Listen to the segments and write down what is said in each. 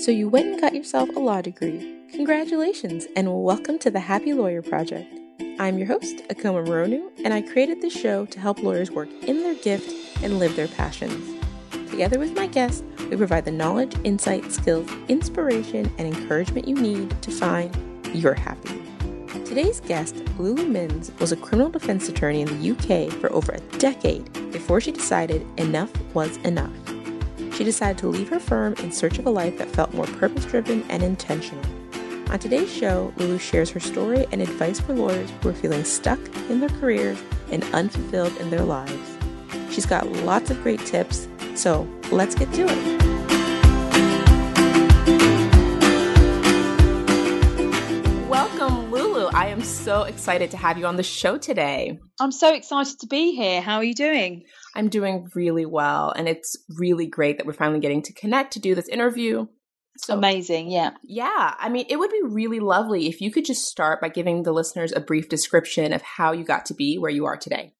So you went and got yourself a law degree. Congratulations, and welcome to the Happy Lawyer Project. I'm your host, Akoma Moronu, and I created this show to help lawyers work in their gift and live their passions. Together with my guests, we provide the knowledge, insight, skills, inspiration, and encouragement you need to find your happy. Today's guest, Lulu Minns, was a criminal defense attorney in the UK for over a decade before she decided enough was enough. She decided to leave her firm in search of a life that felt more purpose-driven and intentional. On today's show, Lulu shares her story and advice for lawyers who are feeling stuck in their careers and unfulfilled in their lives. She's got lots of great tips, so let's get to it. Welcome, Lulu. I am so excited to have you on the show today. I'm so excited to be here. How are you doing? I'm doing really well, and it's really great that we're finally getting to connect to do this interview. So, amazing, yeah. Yeah, I mean, it would be really lovely if you could just start by giving the listeners a brief description of how you got to be where you are today.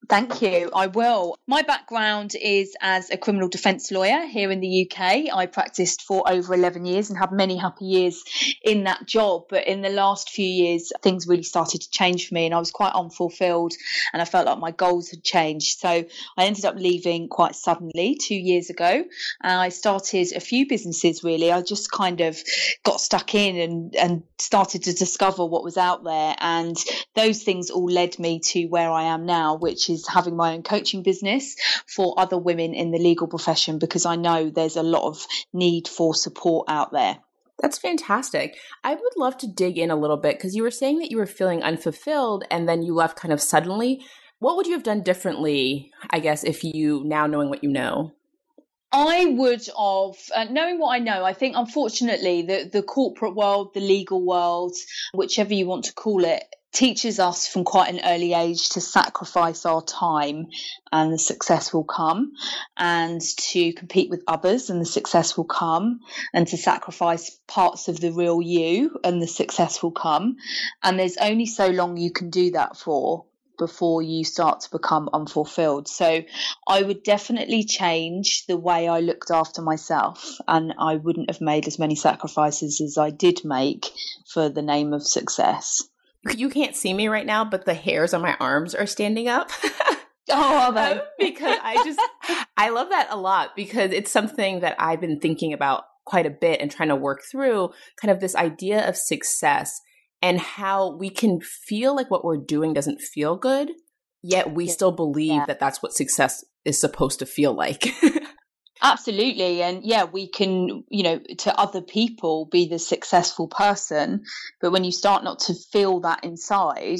Thank you. I will. My background is as a criminal defence lawyer here in the UK. I practiced for over 11 years and had many happy years in that job. But in the last few years, things really started to change for me and I was quite unfulfilled and I felt like my goals had changed. So I ended up leaving quite suddenly 2 years ago. And I started a few businesses really. I just kind of got stuck in and started to discover what was out there. And those things all led me to where I am now, which is having my own coaching business for other women in the legal profession, because I know there's a lot of need for support out there. That's fantastic. I would love to dig in a little bit because you were saying that you were feeling unfulfilled and then you left kind of suddenly. What would you have done differently, I guess, if you now knowing what you know? I would have, knowing what I know, I think unfortunately the corporate world, the legal world, whichever you want to call it, teaches us from quite an early age to sacrifice our time and the success will come, and to compete with others and the success will come, and to sacrifice parts of the real you and the success will come. And there's only so long you can do that for before you start to become unfulfilled. So I would definitely change the way I looked after myself, and I wouldn't have made as many sacrifices as I did make for the name of success. You can't see me right now, but the hairs on my arms are standing up. Oh, are they? Because I love that a lot because it's something that I've been thinking about quite a bit and trying to work through, kind of this idea of success and how we can feel like what we're doing doesn't feel good, yet we still believe that that's what success is supposed to feel like. Absolutely. And yeah, we can, to other people be the successful person. But when you start not to feel that inside,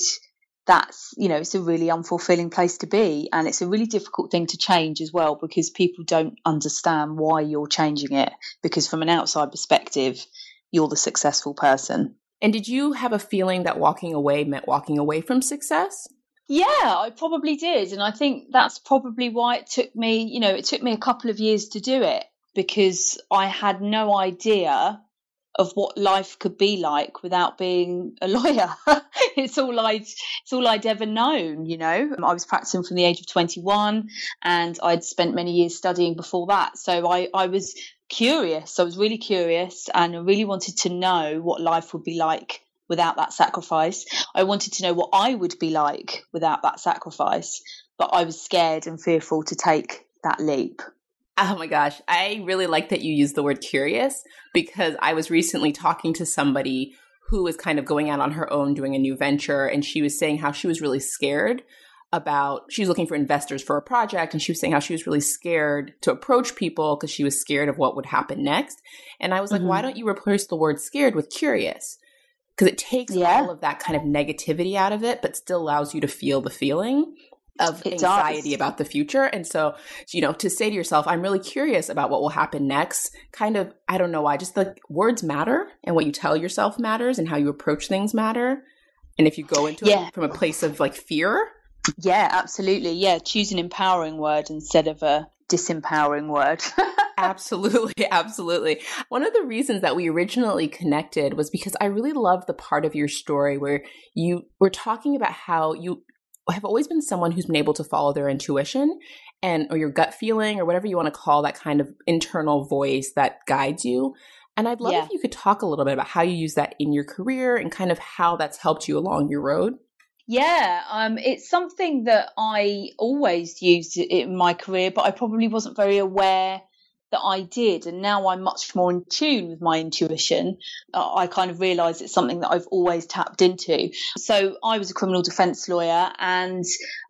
that's, it's a really unfulfilling place to be. And it's a really difficult thing to change as well, because people don't understand why you're changing it. Because from an outside perspective, you're the successful person. And did you have a feeling that walking away meant walking away from success? Yeah, I probably did. And I think that's probably why it took me a couple of years to do it, because I had no idea of what life could be like without being a lawyer. It's all I'd ever known, I was practicing from the age of 21 and I'd spent many years studying before that. So I was curious. I was really curious and I really wanted to know what life would be like without that sacrifice. I wanted to know what I would be like without that sacrifice, but I was scared and fearful to take that leap. Oh my gosh. I really like that you used the word curious, because I was recently talking to somebody who was kind of going out on her own doing a new venture, and she was saying how she was really scared she was looking for investors for a project, and she was saying how she was really scared to approach people because she was scared of what would happen next. And I was like, why don't you replace the word scared with curious? Because it takes all of that kind of negativity out of it, but still allows you to feel the feeling of anxiety about the future. And so, to say to yourself, I'm really curious about what will happen next, kind of, I don't know why, just the words matter and what you tell yourself matters and how you approach things matter. And if you go into it from a place of like fear. Yeah, absolutely. Yeah. Choose an empowering word instead of a disempowering word. Absolutely. Absolutely. One of the reasons that we originally connected was because I really loved the part of your story where you were talking about how you have always been someone who's been able to follow their intuition or your gut feeling or whatever you want to call that kind of internal voice that guides you. And I'd love if you could talk a little bit about how you use that in your career and kind of how that's helped you along your road. Yeah, it's something that I always used in my career, but I probably wasn't very aware that I did. And now I'm much more in tune with my intuition. I kind of realise it's something that I've always tapped into. So I was a criminal defence lawyer, and,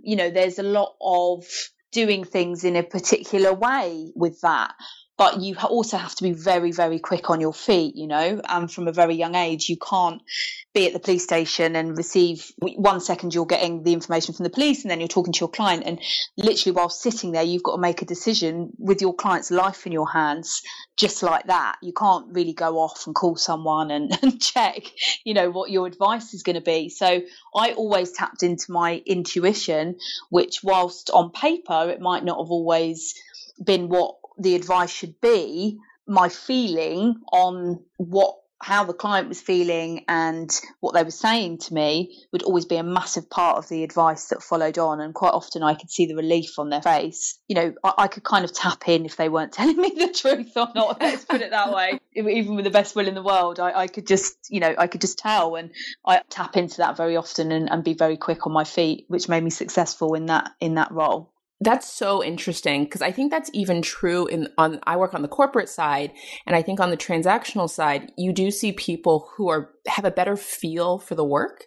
there's a lot of doing things in a particular way with that. But you also have to be very, very quick on your feet, and from a very young age, you can't be at the police station and receive 1 second you're getting the information from the police and then you're talking to your client, and literally while sitting there you've got to make a decision with your client's life in your hands, just like that. You can't really go off and call someone and check what your advice is going to be. So I always tapped into my intuition, which whilst on paper it might not have always been what the advice should be, my feeling on how the client was feeling and what they were saying to me would always be a massive part of the advice that followed on. And quite often I could see the relief on their face. I could kind of tap in if they weren't telling me the truth or not. Let's put it that way. Even with the best will in the world, I could just, I could just tell. And I tap into that very often and be very quick on my feet, which made me successful in that role. That's so interesting, because I think that's even true I work on the corporate side, and I think on the transactional side, you do see people who have a better feel for the work,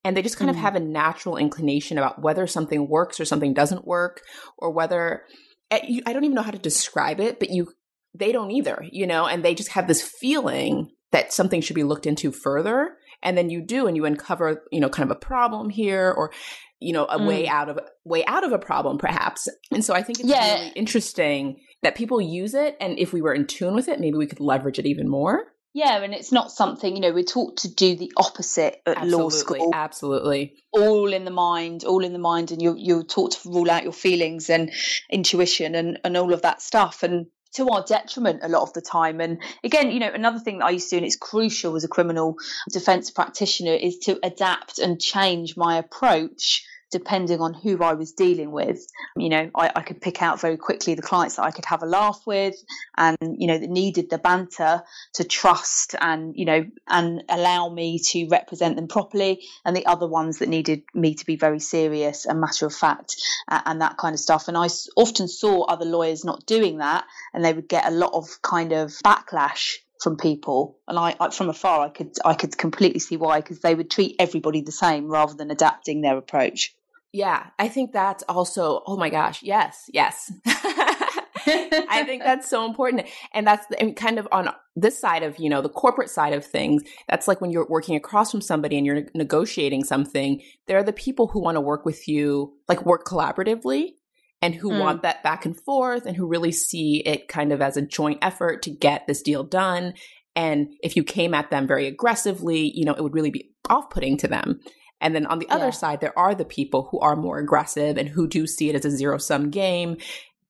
and they just kind of have a natural inclination about whether something works or something doesn't work, or whether I don't even know how to describe it, but they don't either, and they just have this feeling that something should be looked into further, and then you do, and you uncover, kind of a problem here, or a way out of a problem, perhaps. And so I think it's really interesting that people use it. And if we were in tune with it, maybe we could leverage it even more. Yeah, and it's not something, we're taught to do the opposite at law school. Absolutely. All in the mind, and you're taught to rule out your feelings and intuition and all of that stuff. And to our detriment a lot of the time. And again, another thing that I used to do, and it's crucial as a criminal defence practitioner, is to adapt and change my approach depending on who I was dealing with. I could pick out very quickly the clients that I could have a laugh with and, that needed the banter to trust and allow me to represent them properly, and the other ones that needed me to be very serious and matter of fact and that kind of stuff. And I often saw other lawyers not doing that, and they would get a lot of kind of backlash from people, and I from afar I could completely see why, because they would treat everybody the same rather than adapting their approach. Yeah, I think that's also, oh my gosh, yes. I think that's so important. And that's kind of on this side of, the corporate side of things. That's like when you're working across from somebody and you're negotiating something, there are the people who want to work with you, like work collaboratively, and who want that back and forth, and who really see it kind of as a joint effort to get this deal done. And if you came at them very aggressively, it would really be off-putting to them. And then on the other side, there are the people who are more aggressive and who do see it as a zero-sum game.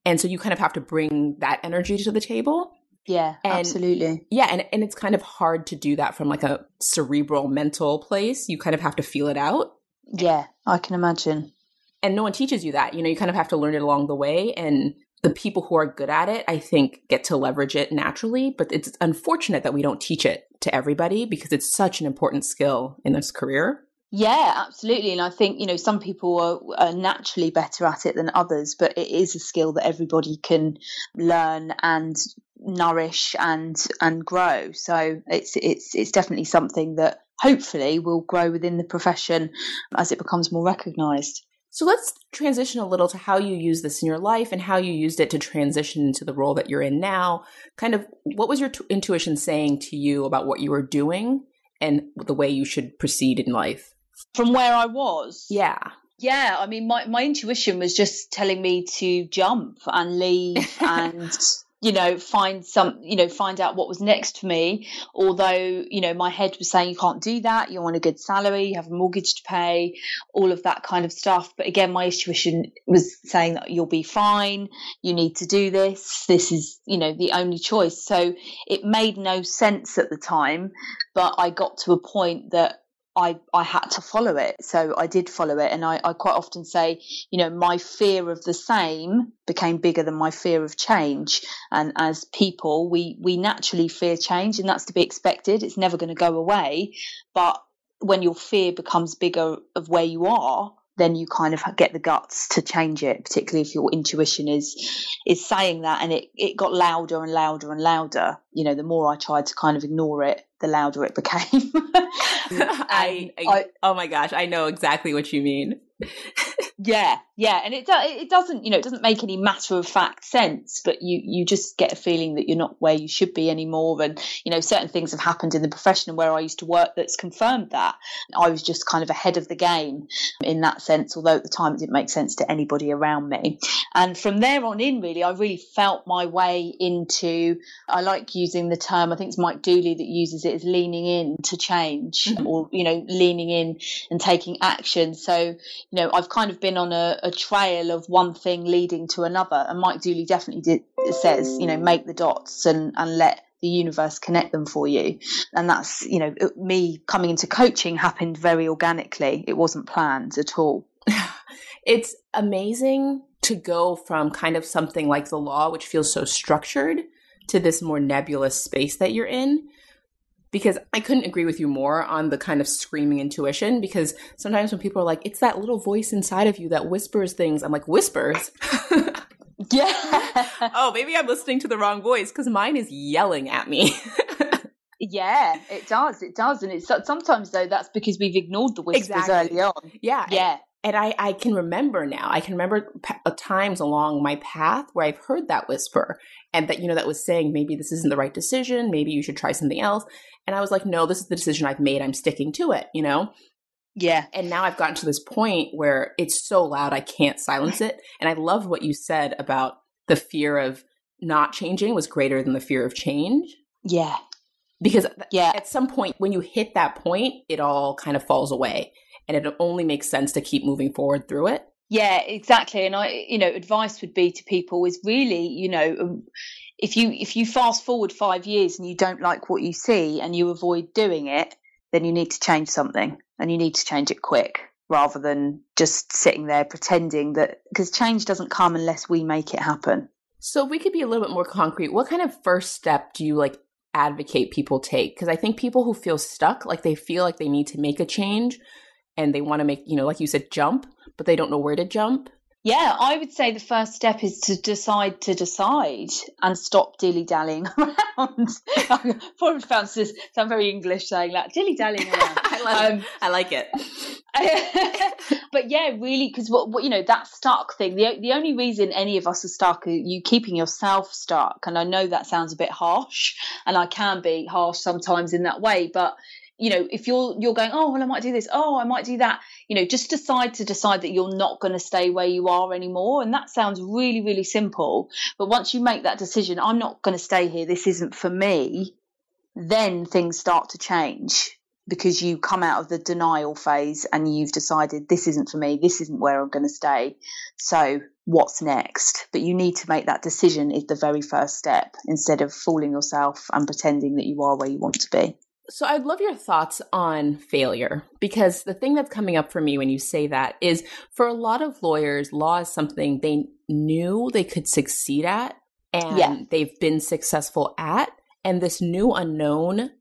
And so you kind of have to bring that energy to the table. Yeah, absolutely. Yeah, and it's kind of hard to do that from like a cerebral, mental place. You kind of have to feel it out. Yeah, I can imagine. And no one teaches you that. You kind of have to learn it along the way. And the people who are good at it, I think, get to leverage it naturally. But it's unfortunate that we don't teach it to everybody, because it's such an important skill in this career. Yeah, absolutely. And I think, some people are naturally better at it than others, but it is a skill that everybody can learn and nourish and grow. So it's definitely something that hopefully will grow within the profession as it becomes more recognised. So let's transition a little to how you use this in your life and how you used it to transition into the role that you're in now. Kind of what was your intuition saying to you about what you were doing and the way you should proceed in life? From where I was? Yeah. Yeah, I mean, my intuition was just telling me to jump and leave and, find out what was next for me. Although, my head was saying you can't do that. You're on a good salary, you have a mortgage to pay, all of that kind of stuff. But again, my intuition was saying that you'll be fine. You need to do this. This is, the only choice. So it made no sense at the time. But I got to a point that I had to follow it. So I did follow it. And I quite often say, my fear of the same became bigger than my fear of change. And as people, we naturally fear change, and that's to be expected. It's never going to go away. But when your fear becomes bigger of where you are, then you kind of get the guts to change it, particularly if your intuition is saying that. And it got louder and louder and louder. The more I tried to kind of ignore it, the louder it became. Oh my gosh, I know exactly what you mean. Yeah. And it doesn't make any matter of fact sense, but you just get a feeling that you're not where you should be anymore. And, certain things have happened in the profession where I used to work that's confirmed that. I was just kind of ahead of the game in that sense, although at the time it didn't make sense to anybody around me. And from there on in, really, I really felt my way into, I like using the term, I think it's Mike Dooley that uses it, as leaning in to change, or, leaning in and taking action. So, I've kind of been on a trail of one thing leading to another, and Mike Dooley definitely says, make the dots and let the universe connect them for you. And that's, me coming into coaching happened very organically. It wasn't planned at all. It's amazing to go from kind of something like the law, which feels so structured, to this more nebulous space that you're in. Because I couldn't agree with you more on the kind of screaming intuition, because sometimes when people are like, it's that little voice inside of you that whispers things, I'm like, whispers? Yeah. Oh, maybe I'm listening to the wrong voice, because mine is yelling at me. Yeah, it does. And it's sometimes, though, that's because we've ignored the whispers early on. Yeah. And I can remember now. I can remember times along my path where I've heard that whisper, and that, that was saying, maybe this isn't the right decision. Maybe you should try something else. And I was like, no, this is the decision I've made. I'm sticking to it, Yeah. And now I've gotten to this point where it's so loud, I can't silence it. And I love what you said about the fear of not changing was greater than the fear of change. Yeah. Because at some point when you hit that point, it all kind of falls away. And it only makes sense to keep moving forward through it. Yeah, exactly. And advice would be to people is really, if you fast forward 5 years and you don't like what you see and you avoid doing it, then you need to change something, and you need to change it quick, rather than just sitting there pretending that, because change doesn't come unless we make it happen. So if we could be a little bit more concrete, what kind of first step do you advocate people take? Because I think people who feel stuck, they feel like they need to make a change, and they want to make, like you said, jump, but they don't know where to jump. Yeah, I would say the first step is to decide and stop dilly-dallying around. Probably sound very English saying that, dilly-dallying around. I like it. But yeah, really, because what that stuck thing, the only reason any of us are stuck are you keeping yourself stuck. And I know that sounds a bit harsh, and I can be harsh sometimes in that way, but if you're going, oh, well, I might do this, oh, I might do that, just decide that you're not going to stay where you are anymore. And that sounds really, really simple. But once you make that decision, I'm not going to stay here, this isn't for me, then things start to change, because you come out of the denial phase and you've decided, this isn't for me, this isn't where I'm going to stay. So what's next? But you need to make that decision is the very first step, instead of fooling yourself and pretending that you are where you want to be. So I'd love your thoughts on failure, because the thing that's coming up for me when you say that is, for a lot of lawyers, law is something they knew they could succeed at, and they've been successful at, and this new unknown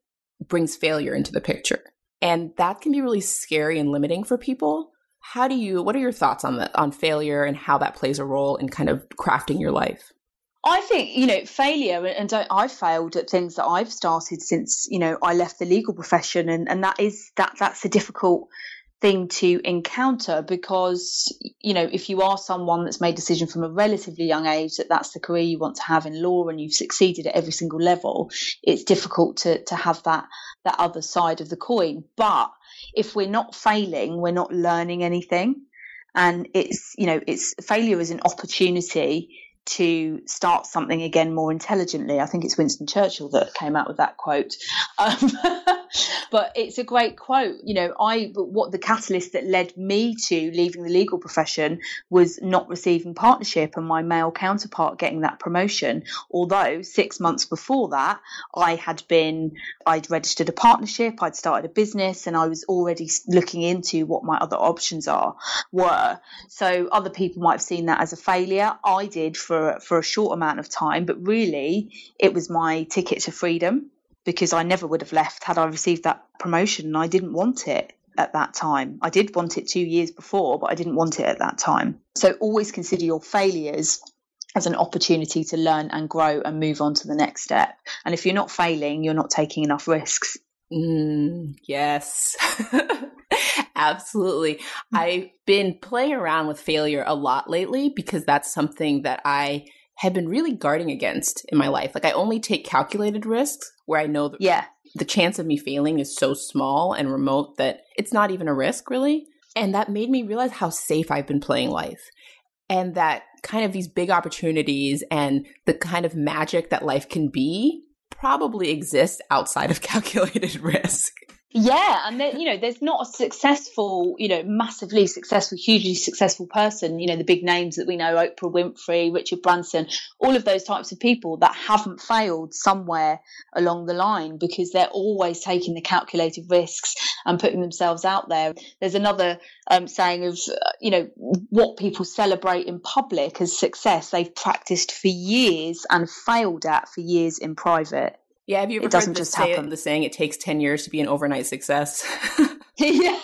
brings failure into the picture. And that can be really scary and limiting for people. What are your thoughts on failure and how that plays a role in kind of crafting your life? I think, failure, and I've failed at things that I've started since, I left the legal profession. And that's a difficult thing to encounter, because, if you are someone that's made a decision from a relatively young age that that's the career you want to have in law, and you've succeeded at every single level, it's difficult to have that other side of the coin. But if we're not failing, we're not learning anything. And it's failure is an opportunity to start something again more intelligently. I think it's Winston Churchill that came out with that quote. But it's a great quote. What the catalyst that led me to leaving the legal profession was not receiving partnership and my male counterpart getting that promotion. Although 6 months before that, I'd registered a partnership, I'd started a business, and I was already looking into what my other options were. So other people might have seen that as a failure. I did for a short amount of time, but really it was my ticket to freedom, because I never would have left had I received that promotion, and I didn't want it at that time. I did want it 2 years before, but I didn't want it at that time. So always consider your failures as an opportunity to learn and grow and move on to the next step. And if you're not failing, you're not taking enough risks. Yes. Absolutely. I've been playing around with failure a lot lately because that's something that I have been really guarding against in my life. Like, I only take calculated risks where I know that the chance of me failing is so small and remote that it's not even a risk, really. And that made me realize how safe I've been playing life. And that kind of these big opportunities and the kind of magic that life can be probably exists outside of calculated risk. Yeah, and there's not a successful, massively successful, hugely successful person, the big names that we know, Oprah Winfrey, Richard Branson, all of those types of people that haven't failed somewhere along the line, because they're always taking the calculated risks and putting themselves out there. There's another saying of, what people celebrate in public as success, they've practiced for years and failed at for years in private. Yeah, have you ever heard the saying, it takes 10 years to be an overnight success? Yeah.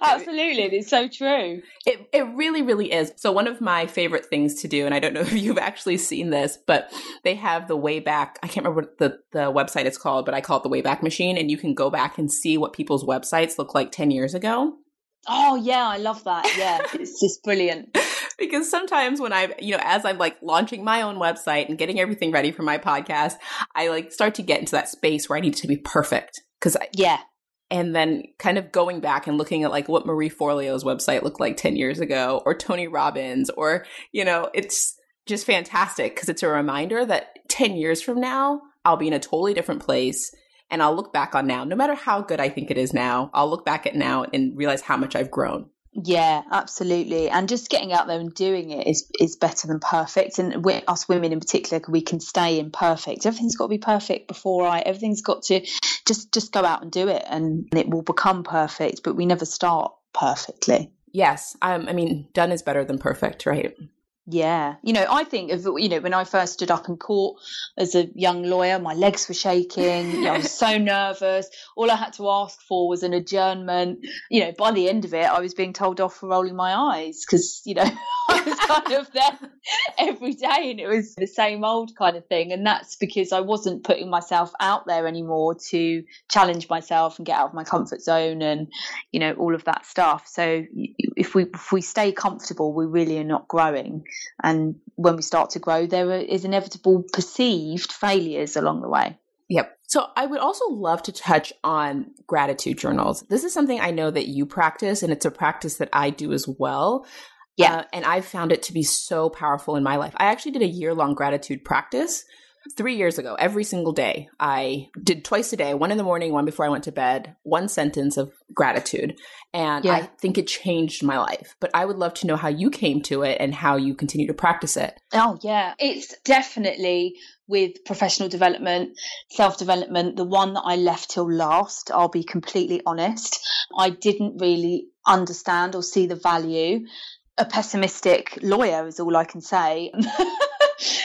Absolutely. It's so true. It really, really is. So one of my favorite things to do, and I don't know if you've actually seen this, but they have the Wayback, I can't remember what the website it's called, but I call it the Wayback Machine, and you can go back and see what people's websites look like 10 years ago. Oh, yeah, I love that. Yeah, it's just brilliant. Because sometimes when as I'm like launching my own website and getting everything ready for my podcast, I like start to get into that space where I need it to be perfect. And then kind of going back and looking at like what Marie Forleo's website looked like 10 years ago, or Tony Robbins, or, it's just fantastic because it's a reminder that 10 years from now, I'll be in a totally different place. And I'll look back on now, no matter how good I think it is now, I'll look back at now and realize how much I've grown. Yeah, absolutely. And just getting out there and doing it is better than perfect. And us women in particular, we can stay imperfect. Everything's got to be perfect everything's got to just go out and do it, and it will become perfect, but we never start perfectly. Yes. Done is better than perfect, right? Yeah. I think of, when I first stood up in court as a young lawyer, my legs were shaking. I was so nervous. All I had to ask for was an adjournment. By the end of it, I was being told off for rolling my eyes because, I was kind of there every day and it was the same old kind of thing. And that's because I wasn't putting myself out there anymore to challenge myself and get out of my comfort zone and, all of that stuff. So if we stay comfortable, we really are not growing. And when we start to grow, there is inevitable perceived failures along the way. Yep. So I would also love to touch on gratitude journals. This is something I know that you practice, and it's a practice that I do as well. Yeah. And I've found it to be so powerful in my life. I actually did a year-long gratitude practice 3 years ago. Every single day, I did twice a day, one in the morning, one before I went to bed, one sentence of gratitude. And I think it changed my life. But I would love to know how you came to it and how you continue to practice it. Oh, yeah. It's definitely with professional development, self-development, the one that I left till last. I'll be completely honest. I didn't really understand or see the value. A pessimistic lawyer is all I can say.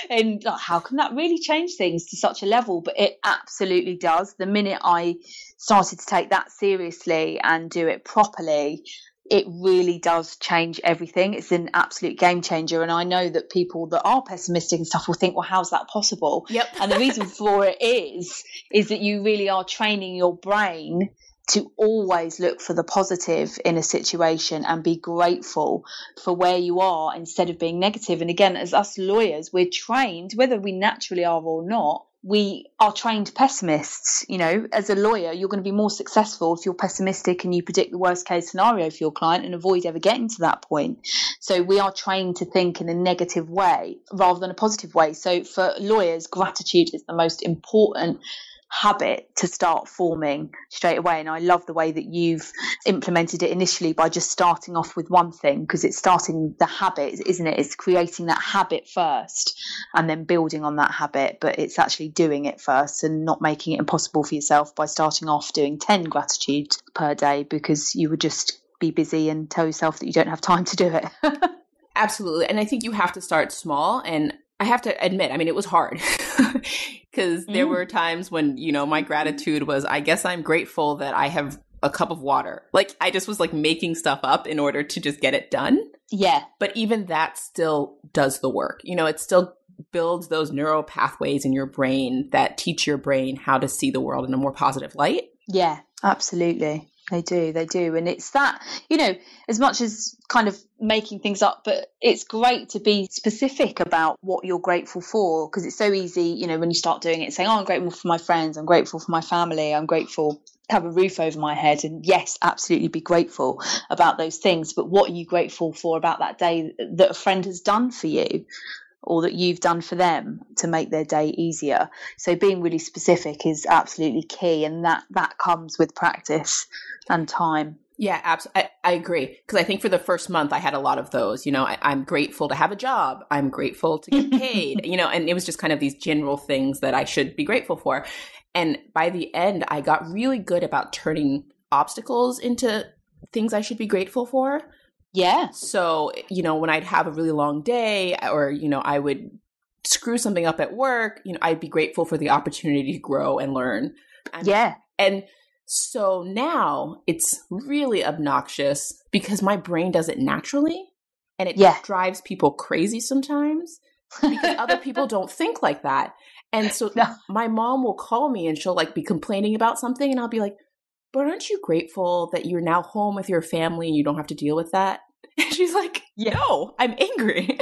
And how can that really change things to such a level? But it absolutely does. The minute I started to take that seriously and do it properly, it really does change everything. It's an absolute game changer. And I know that people that are pessimistic and stuff will think, well, how's that possible? Yep. And the reason for it is that you really are training your brain to always look for the positive in a situation and be grateful for where you are instead of being negative. And again, as us lawyers, we're trained, whether we naturally are or not, we are trained pessimists. You know, as a lawyer, you're going to be more successful if you're pessimistic and you predict the worst case scenario for your client and avoid ever getting to that point. So we are trained to think in a negative way rather than a positive way. So for lawyers, gratitude is the most important habit to start forming straight away. And I love the way that you've implemented it initially by just starting off with one thing, because it's starting the habit, isn't it? It's creating that habit first and then building on that habit, but it's actually doing it first and not making it impossible for yourself by starting off doing 10 gratitude per day, because you would just be busy and tell yourself that you don't have time to do it. Absolutely. And I think you have to start small. And I have to admit, I mean, it was hard because there were times when, you know, my gratitude was, I guess I'm grateful that I have a cup of water. Like, I just was like making stuff up in order to just get it done. Yeah. But even that still does the work. You know, it still builds those neural pathways in your brain that teach your brain how to see the world in a more positive light. Yeah, absolutely. They do. And it's that, you know, as much as kind of making things up, but it's great to be specific about what you're grateful for, because it's so easy, you know, when you start doing it, saying, oh, I'm grateful for my friends, I'm grateful for my family, I'm grateful to have a roof over my head. And yes, absolutely be grateful about those things. But what are you grateful for about that day that a friend has done for you, or that you've done for them to make their day easier? So being really specific is absolutely key, and that comes with practice and time. Yeah, absolutely. I agree. Because I think for the first month, I had a lot of those. You know, I'm grateful to have a job. I'm grateful to get paid, you know, and it was just kind of these general things that I should be grateful for. And by the end, I got really good about turning obstacles into things I should be grateful for. Yeah. So, you know, when I'd have a really long day, or, you know, I would screw something up at work, you know, I'd be grateful for the opportunity to grow and learn. And so now it's really obnoxious because my brain does it naturally, and it drives people crazy sometimes because other people don't think like that. And so my mom will call me and she'll like be complaining about something, and I'll be like, but aren't you grateful that you're now home with your family and you don't have to deal with that? And she's like, no, I'm angry.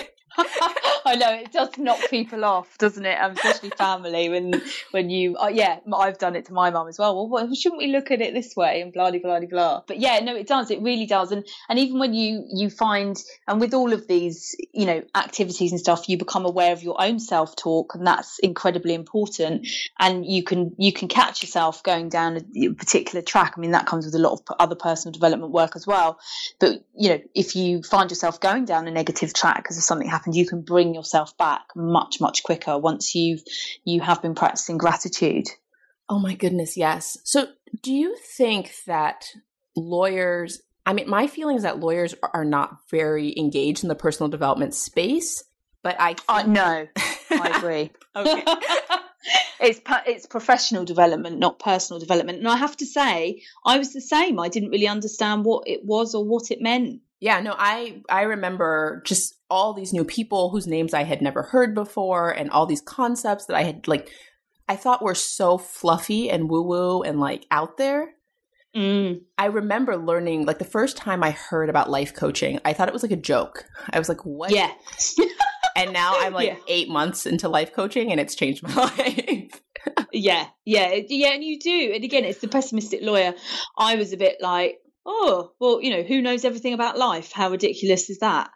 I know, it does knock people off, doesn't it? Especially family, when you I've done it to my mum as well. Well, shouldn't we look at it this way, and blah blah blah blah. But yeah, no, it does, it really does. And even when you find, and with all of these, you know, activities and stuff, you become aware of your own self-talk, and that's incredibly important. And you can catch yourself going down a particular track. I mean, that comes with a lot of other personal development work as well. But you know, if you find yourself going down a negative track because of something happened, you can bring yourself back much quicker once you have been practicing gratitude. Oh my goodness, yes. So do you think that lawyers, I mean, my feeling is that lawyers are not very engaged in the personal development space, but I think... No, I agree. Okay. It's professional development, not personal development. And I have to say, I was the same. I didn't really understand what it was or what it meant. Yeah, no, I remember just all these new people whose names I had never heard before, and all these concepts that I thought were so fluffy and woo-woo and like out there. I remember learning, like the first time I heard about life coaching, I thought it was like a joke. I was like, what? Yeah. And now I'm like 8 months into life coaching, and it's changed my life. Yeah. And you do. And again, it's the pessimistic lawyer. I was a bit like, oh, well, you know, who knows everything about life? How ridiculous is that?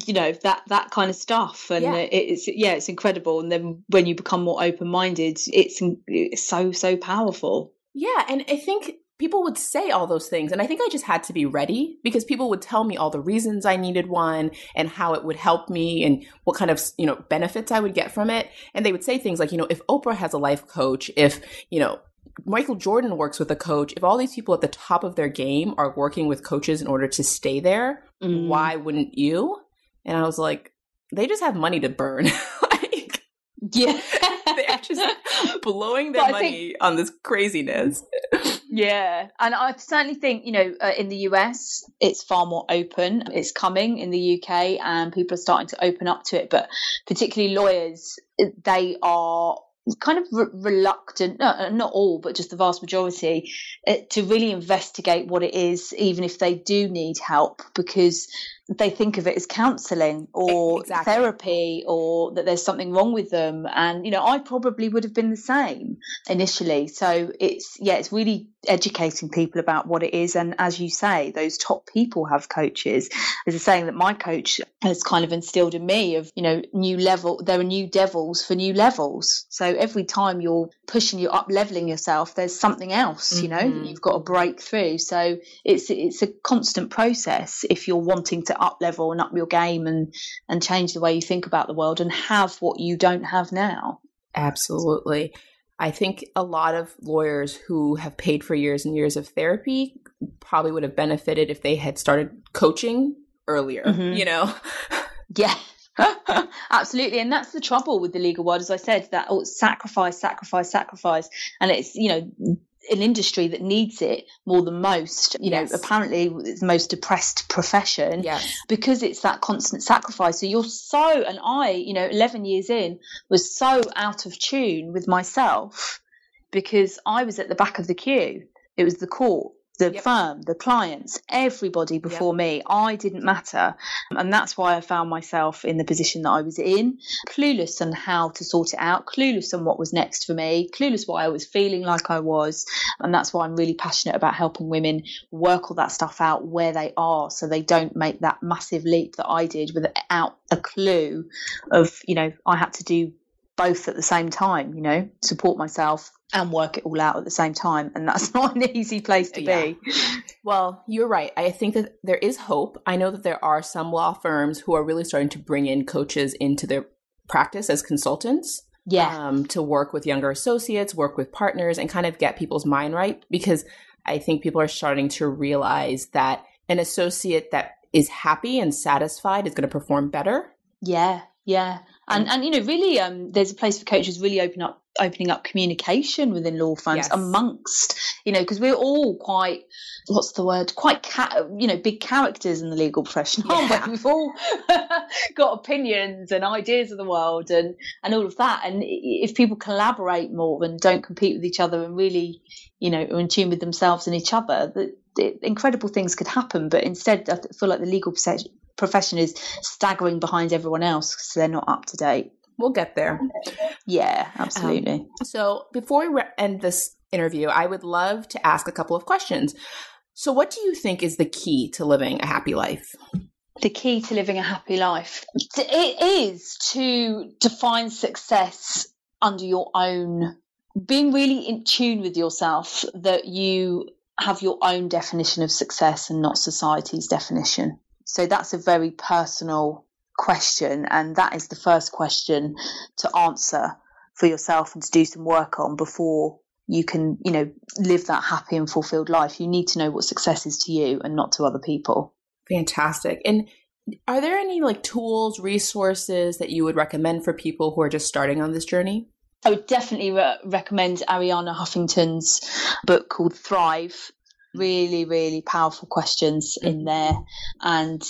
You know, that kind of stuff. And it's incredible. And then when you become more open-minded, it's so powerful. Yeah. And I think people would say all those things. And I think I just had to be ready, because people would tell me all the reasons I needed one and how it would help me and what kind of, you know, benefits I would get from it. And they would say things like, you know, if Oprah has a life coach, if, you know, Michael Jordan works with a coach, if all these people at the top of their game are working with coaches in order to stay there, why wouldn't you? And I was like, they just have money to burn. They're just blowing their money on this craziness. Yeah. And I certainly think, you know, in the US, it's far more open. It's coming in the UK, and people are starting to open up to it. But particularly lawyers, they are kind of reluctant, not all, but just the vast majority, to really investigate what it is, even if they do need help, because they think of it as counselling or therapy, or that there's something wrong with them. And, I probably would have been the same initially. So it's really educating people about what it is. And as you say, those top people have coaches. There's a saying that my coach has kind of instilled in me of, new level, there are new devils for new levels. So every time you're pushing, you're up leveling yourself, there's something else, that you've got to break through. So it's a constant process if you're wanting to up level and up your game and change the way you think about the world and have what you don't have now. Absolutely. I think a lot of lawyers who have paid for years and years of therapy probably would have benefited if they had started coaching earlier, Yeah. Absolutely. And that's the trouble with the legal world, as I said, that sacrifice. And it's, an industry that needs it more than most. Apparently it's the most depressed profession because it's that constant sacrifice. So and I, 11 years in, was so out of tune with myself because I was at the back of the queue. It was the court, the firm, the clients, everybody before me. I didn't matter. And that's why I found myself in the position that I was in, clueless on how to sort it out, clueless on what was next for me, clueless why I was feeling like I was. And that's why I'm really passionate about helping women work all that stuff out where they are so they don't make that massive leap that I did without a clue of, I had to do both at the same time, support myself and work it all out at the same time. And that's not an easy place to be. Well, you're right. I think that there is hope. I know that there are some law firms who are really starting to bring in coaches into their practice as consultants. To work with younger associates, work with partners, and kind of get people's mind right. Because I think people are starting to realize that an associate that is happy and satisfied is going to perform better. Yeah. And really, there's a place for coaches really opening up communication within law firms amongst, because we're all quite, big characters in the legal profession, aren't we? We've all got opinions and ideas of the world and all of that. And if people collaborate more and don't compete with each other and really, are in tune with themselves and each other, incredible things could happen. But instead, I feel like the legal profession is staggering behind everyone else because they're not up to date. We'll get there. Yeah, absolutely. So before we end this interview, I would love to ask a couple of questions. So what do you think is the key to living a happy life? The key to living a happy life? It is to define success under your own, being really in tune with yourself, that you have your own definition of success and not society's definition. So that's a very personal question, and that is the first question to answer for yourself and to do some work on before you can, live that happy and fulfilled life. You need to know what success is to you and not to other people. Fantastic. And are there any tools, resources that you would recommend for people who are just starting on this journey? I would definitely recommend Arianna Huffington's book called Thrive. Really, really powerful questions in there. And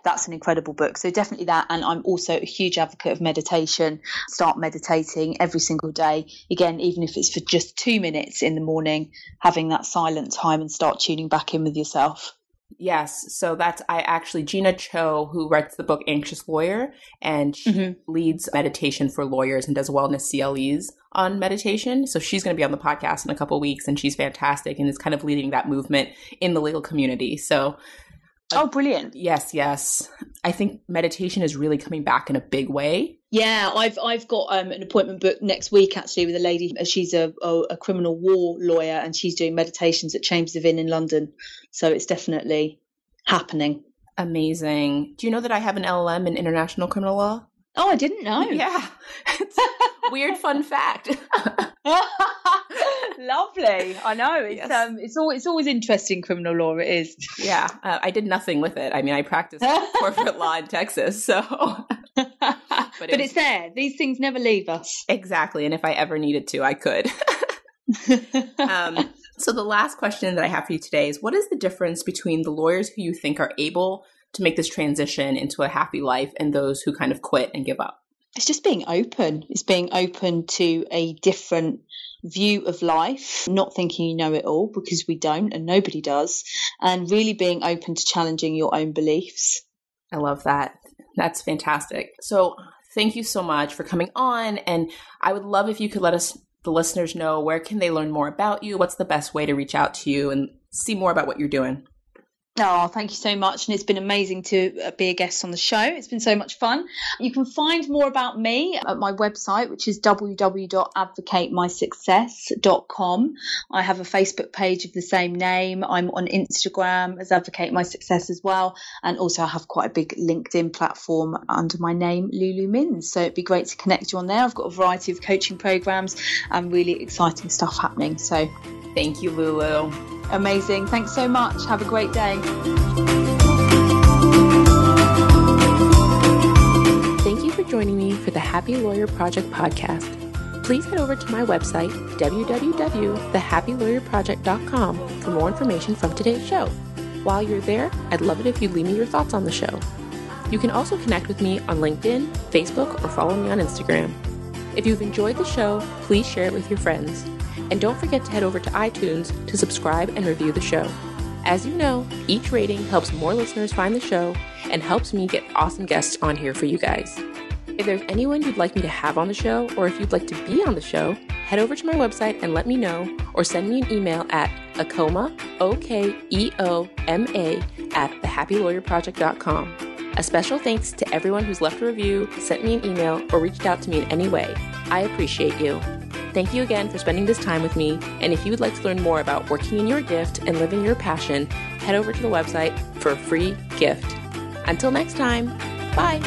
that's an incredible book. So definitely that. And I'm also a huge advocate of meditation. Start meditating every single day. Again, even if it's for just 2 minutes in the morning, having that silent time and start tuning back in with yourself. Yes. So Gina Cho, who writes the book Anxious Lawyer, and she leads meditation for lawyers and does wellness CLEs on meditation. So she's going to be on the podcast in a couple of weeks, and she's fantastic and is kind of leading that movement in the legal community. So brilliant. Yes. I think meditation is really coming back in a big way. Yeah, I've got an appointment booked next week actually with a lady. She's a criminal law lawyer, and she's doing meditations at Chambers of Inn in London. So it's definitely happening. Amazing. Do you know that I have an LLM in international criminal law? Oh, I didn't know. Yeah. It's weird fun fact. Lovely. I know. It's always interesting, criminal law. It is. Yeah. I did nothing with it. I mean, I practiced corporate law in Texas, so. But it's there. These things never leave us. Exactly. And if I ever needed to, I could. So the last question that I have for you today is, what is the difference between the lawyers who you think are able to make this transition into a happy life and those who kind of quit and give up? It's just being open. It's being open to a different view of life, not thinking you know it all, because we don't and nobody does, and really being open to challenging your own beliefs. I love that. That's fantastic. So thank you so much for coming on. And I would love if you could let us, the listeners, know where can they learn more about you? What's the best way to reach out to you and see more about what you're doing? Oh, thank you so much. And it's been amazing to be a guest on the show. It's been so much fun. You can find more about me at my website, which is www.advocatemysuccess.com. I have a Facebook page of the same name. I'm on Instagram as Advocate My Success as well. And also I have quite a big LinkedIn platform under my name, Lulu Minns. So it'd be great to connect you on there. I've got a variety of coaching programs and really exciting stuff happening. So thank you, Lulu. Amazing. Thanks so much. Have a great day. Thank you for joining me for the Happy Lawyer Project podcast. Please head over to my website, www.thehappylawyerproject.com, for more information from today's show. While you're there, I'd love it if you'd leave me your thoughts on the show. You can also connect with me on LinkedIn, Facebook, or follow me on Instagram. If you've enjoyed the show, please share it with your friends. And don't forget to head over to iTunes to subscribe and review the show. As you know, each rating helps more listeners find the show and helps me get awesome guests on here for you guys. If there's anyone you'd like me to have on the show, or if you'd like to be on the show, head over to my website and let me know, or send me an email at akoma, O-K-E-O-M-A, at thehappylawyerproject.com. A special thanks to everyone who's left a review, sent me an email, or reached out to me in any way. I appreciate you. Thank you again for spending this time with me, and if you would like to learn more about working in your gift and living your passion, head over to the website for a free gift. Until next time, bye!